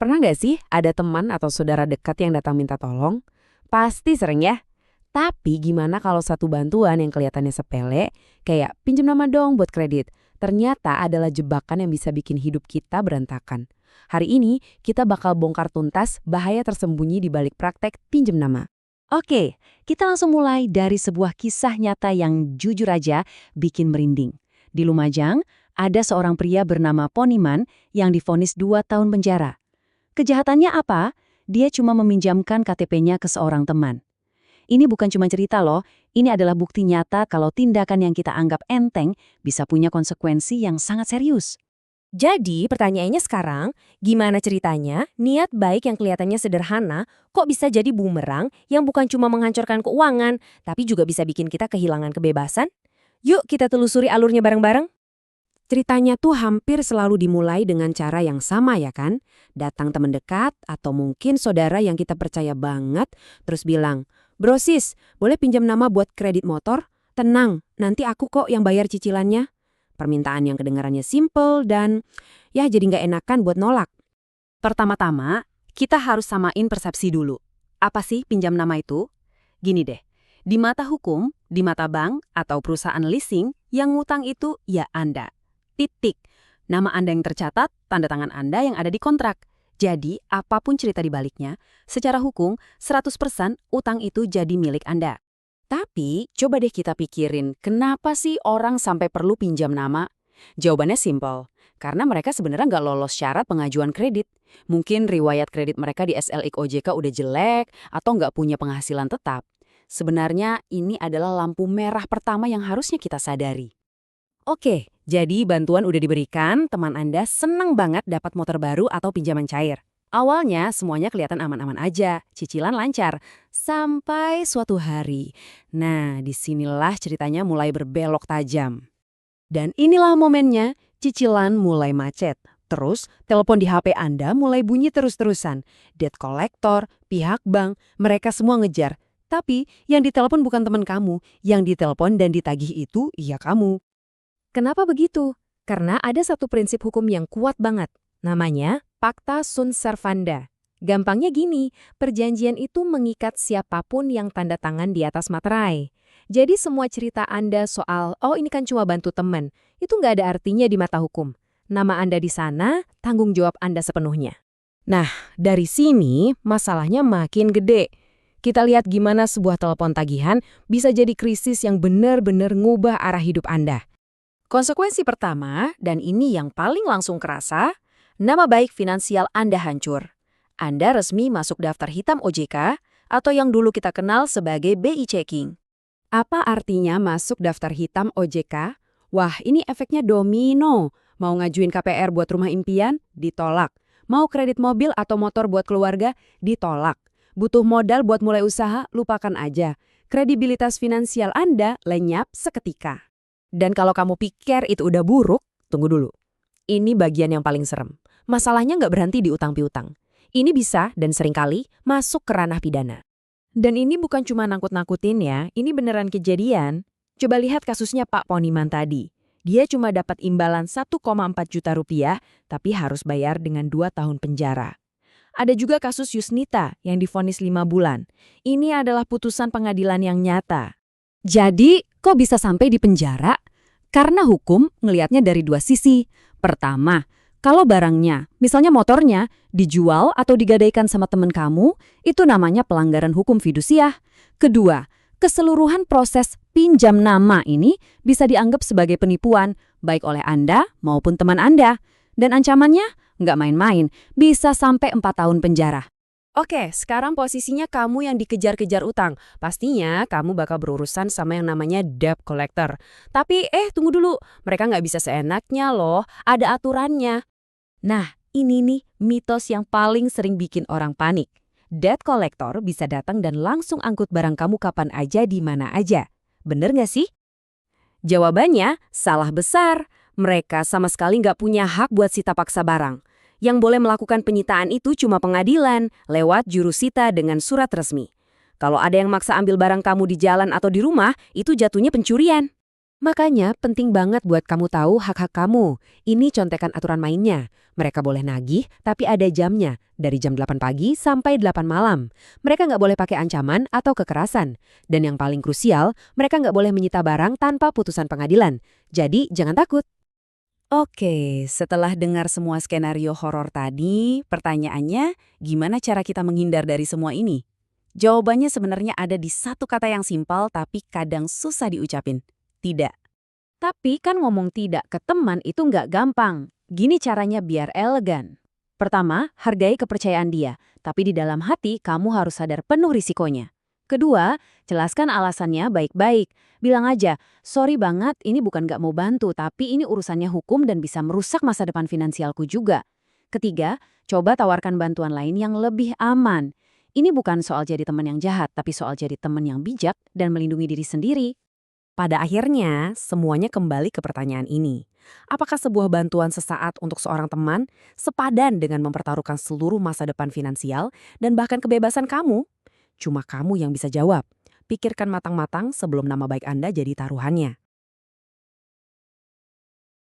Pernah nggak sih ada teman atau saudara dekat yang datang minta tolong? Pasti sering ya. Tapi gimana kalau satu bantuan yang kelihatannya sepele, kayak pinjam nama dong buat kredit, ternyata adalah jebakan yang bisa bikin hidup kita berantakan. Hari ini kita bakal bongkar tuntas bahaya tersembunyi di balik praktek pinjam nama. Oke, kita langsung mulai dari sebuah kisah nyata yang jujur aja bikin merinding. Di Lumajang, ada seorang pria bernama Poniman yang divonis 2 tahun penjara. Kejahatannya apa? Dia cuma meminjamkan KTP-nya ke seorang teman. Ini bukan cuma cerita loh, ini adalah bukti nyata kalau tindakan yang kita anggap enteng bisa punya konsekuensi yang sangat serius. Jadi pertanyaannya sekarang, gimana ceritanya niat baik yang kelihatannya sederhana kok bisa jadi bumerang yang bukan cuma menghancurkan keuangan, tapi juga bisa bikin kita kehilangan kebebasan? Yuk kita telusuri alurnya bareng-bareng. Ceritanya tuh hampir selalu dimulai dengan cara yang sama ya kan? Datang teman dekat atau mungkin saudara yang kita percaya banget, terus bilang, "Bro sis, boleh pinjam nama buat kredit motor? Tenang, nanti aku kok yang bayar cicilannya." Permintaan yang kedengarannya simple dan ya jadi nggak enakan buat nolak. Pertama-tama, kita harus samain persepsi dulu. Apa sih pinjam nama itu? Gini deh, di mata hukum, di mata bank, atau perusahaan leasing, yang ngutang itu ya Anda. Titik. Nama Anda yang tercatat, tanda tangan Anda yang ada di kontrak. Jadi, apapun cerita di baliknya, secara hukum, 100% utang itu jadi milik Anda. Tapi, coba deh kita pikirin, kenapa sih orang sampai perlu pinjam nama? Jawabannya simpel, karena mereka sebenarnya nggak lolos syarat pengajuan kredit. Mungkin riwayat kredit mereka di SLIK OJK udah jelek, atau nggak punya penghasilan tetap. Sebenarnya, ini adalah lampu merah pertama yang harusnya kita sadari. Oke, jadi bantuan udah diberikan, teman Anda senang banget dapat motor baru atau pinjaman cair. Awalnya semuanya kelihatan aman-aman aja, cicilan lancar, sampai suatu hari. Nah, disinilah ceritanya mulai berbelok tajam. Dan inilah momennya, cicilan mulai macet. Terus, telepon di HP Anda mulai bunyi terus-terusan. Debt collector, pihak bank, mereka semua ngejar. Tapi, yang ditelepon bukan teman kamu, yang ditelepon dan ditagih itu iya kamu. Kenapa begitu? Karena ada satu prinsip hukum yang kuat banget. Namanya Pacta sunt servanda. Gampangnya gini, perjanjian itu mengikat siapapun yang tanda tangan di atas materai. Jadi semua cerita Anda soal, oh ini kan cuma bantu teman, itu nggak ada artinya di mata hukum. Nama Anda di sana, tanggung jawab Anda sepenuhnya. Nah, dari sini masalahnya makin gede. Kita lihat gimana sebuah telepon tagihan bisa jadi krisis yang benar-benar ngubah arah hidup Anda. Konsekuensi pertama, dan ini yang paling langsung kerasa, nama baik finansial Anda hancur. Anda resmi masuk daftar hitam OJK atau yang dulu kita kenal sebagai BI checking. Apa artinya masuk daftar hitam OJK? Wah, ini efeknya domino. Mau ngajuin KPR buat rumah impian? Ditolak. Mau kredit mobil atau motor buat keluarga? Ditolak. Butuh modal buat mulai usaha? Lupakan aja. Kredibilitas finansial Anda lenyap seketika. Dan kalau kamu pikir itu udah buruk, tunggu dulu. Ini bagian yang paling serem. Masalahnya nggak berhenti di utang piutang. Ini bisa dan seringkali masuk ke ranah pidana. Dan ini bukan cuma nakut-nakutin ya, ini beneran kejadian. Coba lihat kasusnya Pak Poniman tadi. Dia cuma dapat imbalan 1,4 juta rupiah, tapi harus bayar dengan 2 tahun penjara. Ada juga kasus Yusnita yang divonis 5 bulan. Ini adalah putusan pengadilan yang nyata. Jadi, kok bisa sampai di penjara? Karena hukum ngelihatnya dari 2 sisi. Pertama, kalau barangnya, misalnya motornya, dijual atau digadaikan sama teman kamu, itu namanya pelanggaran hukum fidusiah. Kedua, keseluruhan proses pinjam nama ini bisa dianggap sebagai penipuan, baik oleh Anda maupun teman Anda. Dan ancamannya nggak main-main, bisa sampai 4 tahun penjara. Oke, sekarang posisinya kamu yang dikejar-kejar utang. Pastinya kamu bakal berurusan sama yang namanya debt collector. Tapi tunggu dulu, mereka nggak bisa seenaknya loh, ada aturannya. Nah, ini nih mitos yang paling sering bikin orang panik. Debt collector bisa datang dan langsung angkut barang kamu kapan aja di mana aja. Bener nggak sih? Jawabannya, salah besar. Mereka sama sekali nggak punya hak buat sita paksa barang. Yang boleh melakukan penyitaan itu cuma pengadilan, lewat jurusita dengan surat resmi. Kalau ada yang maksa ambil barang kamu di jalan atau di rumah, itu jatuhnya pencurian. Makanya penting banget buat kamu tahu hak-hak kamu. Ini contekan aturan mainnya. Mereka boleh nagih, tapi ada jamnya. Dari jam 8 pagi sampai 8 malam. Mereka nggak boleh pakai ancaman atau kekerasan. Dan yang paling krusial, mereka nggak boleh menyita barang tanpa putusan pengadilan. Jadi jangan takut. Oke, setelah dengar semua skenario horor tadi, pertanyaannya, gimana cara kita menghindar dari semua ini? Jawabannya sebenarnya ada di satu kata yang simpel tapi kadang susah diucapin. Tidak. Tapi kan ngomong tidak ke teman itu nggak gampang. Gini caranya biar elegan. Pertama, hargai kepercayaan dia, tapi di dalam hati kamu harus sadar penuh risikonya. Kedua, jelaskan alasannya baik-baik. Bilang aja, sorry banget ini bukan nggak mau bantu, tapi ini urusannya hukum dan bisa merusak masa depan finansialku juga. Ketiga, coba tawarkan bantuan lain yang lebih aman. Ini bukan soal jadi teman yang jahat, tapi soal jadi teman yang bijak dan melindungi diri sendiri. Pada akhirnya, semuanya kembali ke pertanyaan ini. Apakah sebuah bantuan sesaat untuk seorang teman sepadan dengan mempertaruhkan seluruh masa depan finansial dan bahkan kebebasan kamu? Cuma kamu yang bisa jawab. Pikirkan matang-matang sebelum nama baik Anda jadi taruhannya.